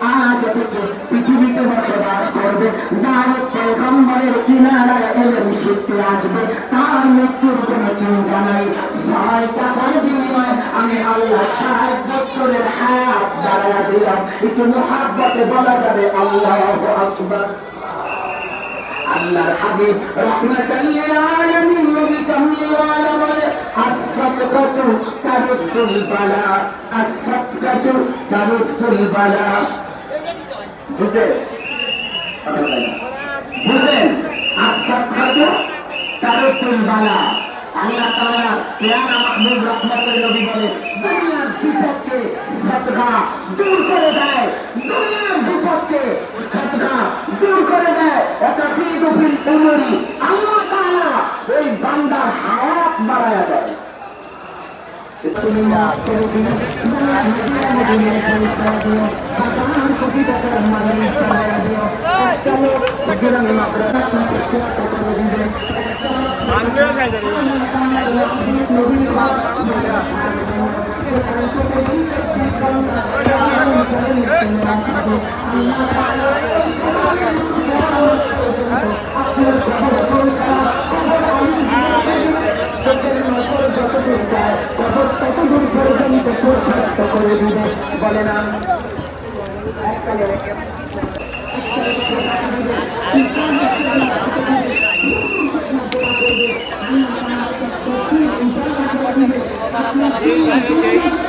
আজ থেকে পৃথিবীতে বসবাস করবে, যার পয়গম্বরের কিনারায় এলেম শিখতে আসবে, তার মৃত্যুর কোনো চিন্তা নাই। 6 টাকার বিনিময়ে আমি আল্লাহ 60 বছরের হায়াত বাড়াইয়া দিলাম। একটু মুহাব্বতে বলা যাবে আল্লাহু আকবার। আল্লাহর হাবিব রাহমাতাল লিল আলামিন নবী কামলিওয়ালা বলে, as-সাদকাতু তারুদ্দুল বালা, as-সাদকাতু তারুদ্দুল বালা। বুঝলেন? বুঝলেন? as-সাদকাতু তারুদ্দুল বালা। আল্লাহ তাআলা পেয়ারা মাহবুব রাহমাতুল নবী বলে, দুনিয়ার বিপদকে সাদকা দূর করে দেয়, দুনিয়ার বিপদকে সাদকা দূর করে দেয়। ওয়াতাফিদু ফিল উমরি, আল্লাহ তাআলা ওই বান্দার হায়াত বাড়ায়া দেয়। তুমি মাফ করে দিও, দুনিয়া মদিনায় পৌঁছা দিও, 50 কোটি টাকার মালিক বানায়া দিও। চলো সুতরাং মাদ্রাসা প্রতিষ্ঠা করে দিবে। আনবেও খাই জানি বলে না ঠিক আছে